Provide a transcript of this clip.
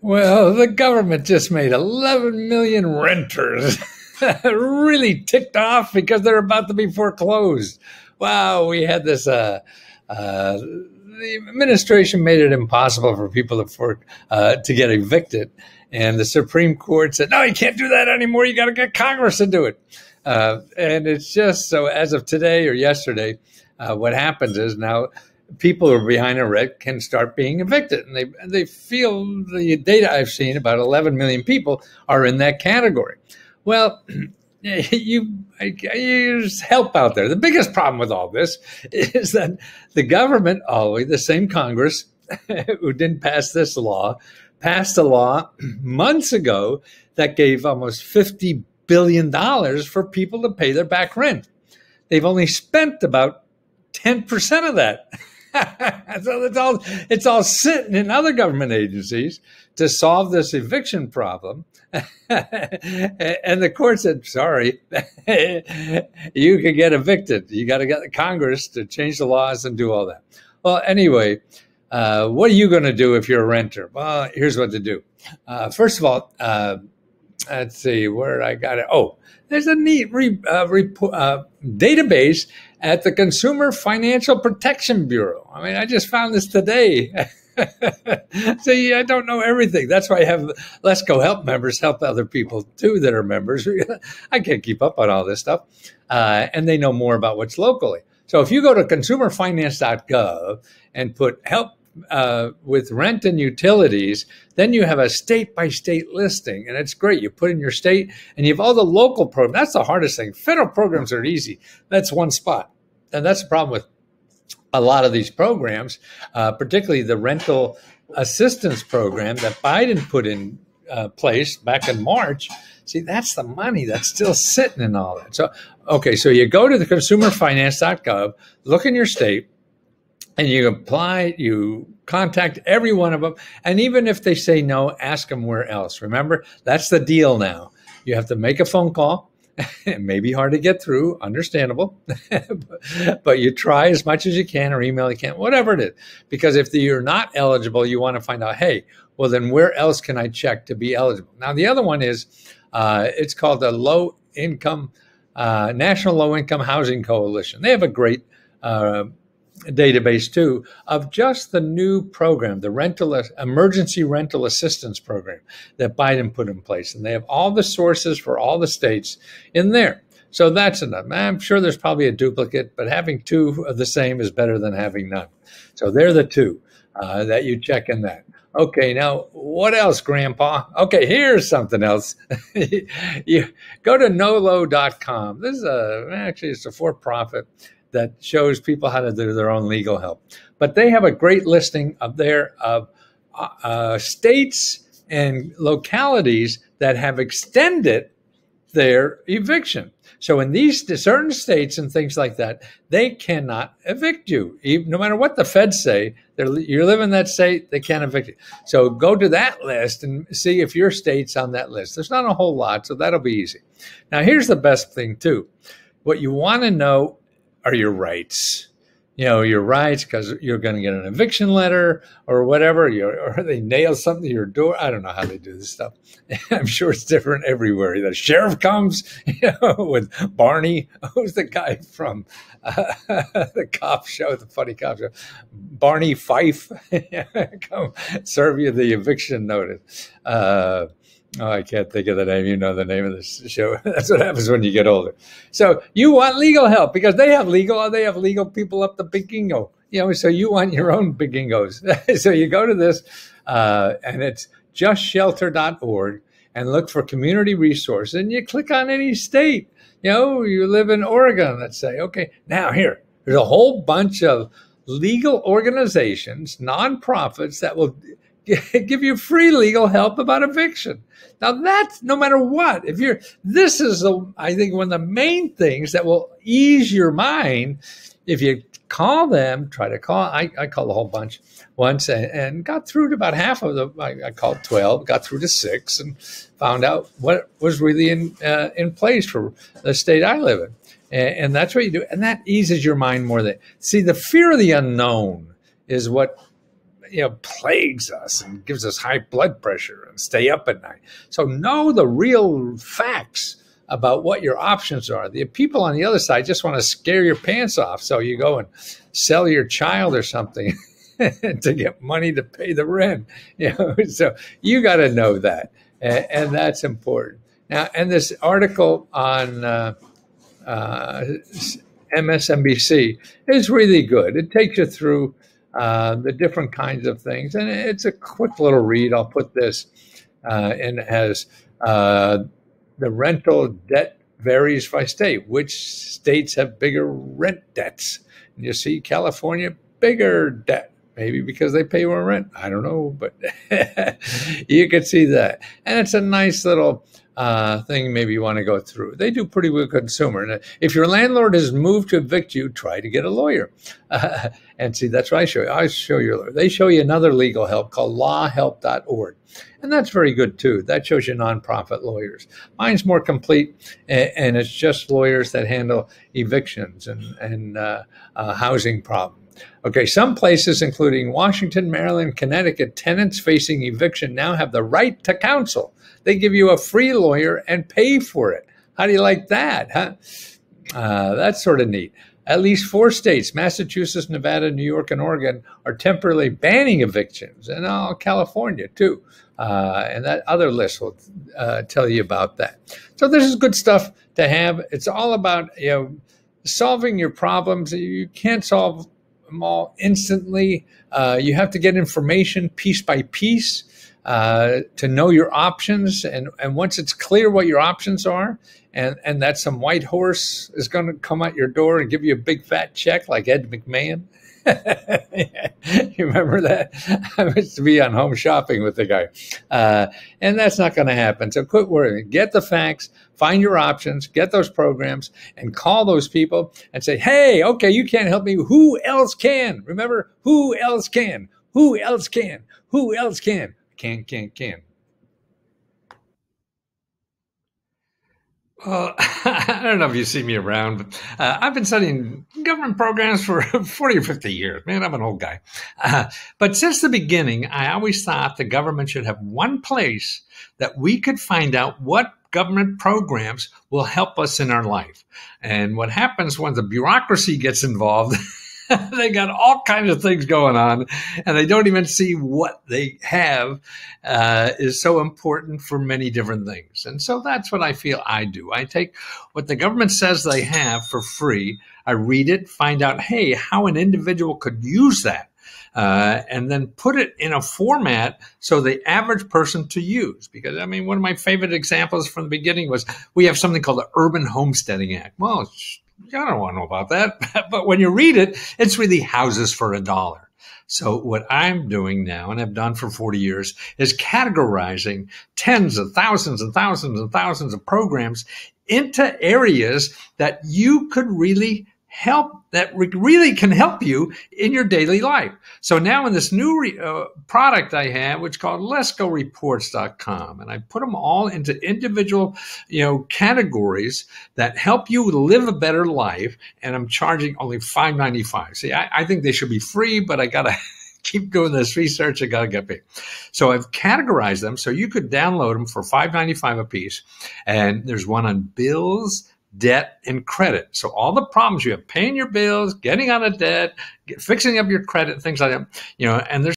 Well, the government just made 11 million renters really ticked off because they're about to be foreclosed. Wow, we had this. The administration made it impossible for people to get evicted, and the Supreme Court said, "No, you can't do that anymore. You got to get Congress to do it." And it's just so. As of today or yesterday, what happens is now people who are behind a rent can start being evicted. And they feel the data I've seen, about 11 million people are in that category. Well, there's help out there. The biggest problem with all this is that the government, always the same Congress who didn't pass this law, passed a law months ago that gave almost $50 billion for people to pay their back rent. They've only spent about 10% of that. So it's all sitting in other government agencies to solve this eviction problem. And the court said, sorry, you can get evicted. You got to get the Congress to change the laws and do all that. Well, anyway, what are you going to do if you're a renter? Well, here's what to do. First of all, let's see where I got it. Oh, there's a neat database at the Consumer Financial Protection Bureau. I mean, I just found this today. See, I don't know everything. That's why I have Let's Go Help members help other people too that are members. I can't keep up on all this stuff. And they know more about what's locally. So if you go to consumerfinance.gov and put help with rent and utilities, then you have a state-by-state listing, and it's great. You put in your state, and you have all the local programs. That's the hardest thing. Federal programs are easy. That's one spot, and that's the problem with a lot of these programs, particularly the rental assistance program that Biden put in place back in March. See, that's the money that's still sitting in all that. So, okay, so you go to the consumerfinance.gov, look in your state, and you apply, you contact every one of them. And even if they say no, ask them where else. Remember, that's the deal now. You have to make a phone call. It may be hard to get through, understandable, but you try as much as you can, or email you can, whatever it is. Because if you're not eligible, you want to find out, hey, well, then where else can I check to be eligible? Now, the other one is, it's called the National Low Income Housing Coalition. They have a great database too of just the new program, the emergency rental assistance program that Biden put in place. And they have all the sources for all the states in there. So that's enough. I'm sure there's probably a duplicate, but having two of the same is better than having none. So they're the two that you check in that. Okay, now what else, Grandpa? Okay, here's something else. You go to nolo.com. This is it's a for-profit that shows people how to do their own legal help. But they have a great listing of states and localities that have extended their eviction. So in these certain states and things like that, they cannot evict you. No matter what the feds say, you live in that state, they can't evict you. So go to that list and see if your state's on that list. There's not a whole lot, so that'll be easy. Now, here's the best thing, too. What you want to know are your rights. Your rights, because you're going to get an eviction letter or whatever, or they nail something to your door. I don't know how they do this stuff. I'm sure it's different everywhere. The sheriff comes, with Barney. Who's the guy from the cop show, the funny cop show? Barney Fife. Come serve you the eviction notice. I can't think of the name. You know the name of this show. That's what happens when you get older. So you want legal help because they have legal people up the big gingo. So you want your own big gingos. So you go to this, and it's justshelter.org, and look for community resource, and you click on any state. You live in Oregon, let's say. Okay, now there's a whole bunch of legal organizations, nonprofits that will give you free legal help about eviction. Now that's no matter what. This is I think one of the main things that will ease your mind if you call them. Try to call. I called a whole bunch once and got through to about half of them. I called 12, got through to 6, and found out what was really in place for the state I live in. And that's what you do, and that eases your mind more than. See, the fear of the unknown is what plagues us and gives us high blood pressure and stay up at night. So know the real facts about what your options are. The people on the other side just want to scare your pants off. So you go and sell your child or something to get money to pay the rent. So you got to know that. And that's important. Now, and this article on MSNBC is really good. It takes you through the different kinds of things. And it's a quick little read. I'll put this in as the rental debt varies by state. Which states have bigger rent debts? And you see California, bigger debt. Maybe because they pay more rent. I don't know, but you can see that. And it's a nice little thing maybe you want to go through. They do pretty well consumer. And if your landlord has moved to evict you, try to get a lawyer. And see, that's what I show you. I show you a lawyer. They show you another legal help called lawhelp.org. And that's very good, too. That shows you nonprofit lawyers. Mine's more complete, and it's just lawyers that handle evictions and housing problems. Okay, some places, including Washington, Maryland, Connecticut, tenants facing eviction now have the right to counsel. They give you a free lawyer and pay for it. How do you like that, huh? That's sort of neat. At least 4 states, Massachusetts, Nevada, New York, and Oregon, are temporarily banning evictions, and California, too. And that other list will tell you about that. So this is good stuff to have. It's all about solving your problems. You can't solve them all instantly. You have to get information piece by piece to know your options. And once it's clear what your options are, and that some white horse is going to come out your door and give you a big fat check like Ed McMahon. You remember that? I used to be on Home Shopping with the guy. And that's not going to happen. So quit worrying. Get the facts, find your options, get those programs, and call those people and say, hey, okay, you can't help me. Who else can? Remember, who else can? Who else can? Who else can? Can. Well, I don't know if you see me around, but I've been studying government programs for 40 or 50 years. Man, I'm an old guy. But since the beginning, I always thought the government should have one place that we could find out what government programs will help us in our life. And what happens when the bureaucracy gets involved, they got all kinds of things going on, and they don't even see what they have is so important for many different things. And so that's what I feel I do. I take what the government says they have for free. I read it, find out, hey, how an individual could use that. And then put it in a format so the average person to use. Because, I mean, one of my favorite examples from the beginning was we have something called the Urban Homesteading Act. Well, I don't want to know about that. But when you read it, it's really houses for $1. So what I'm doing now, and I've done for 40 years, is categorizing tens of thousands and thousands and thousands of programs into areas that you could really help, that really can help you in your daily life. So now in this new product I have, which is called letsgoreports.com, and I put them all into individual, categories that help you live a better life. And I'm charging only $5.95. See, I think they should be free, but I got to keep doing this research. I got to get paid. So I've categorized them so you could download them for $5.95 a piece. And there's one on bills, debt, and credit. So all the problems you have, paying your bills, getting out of debt, fixing up your credit, things like that, and there's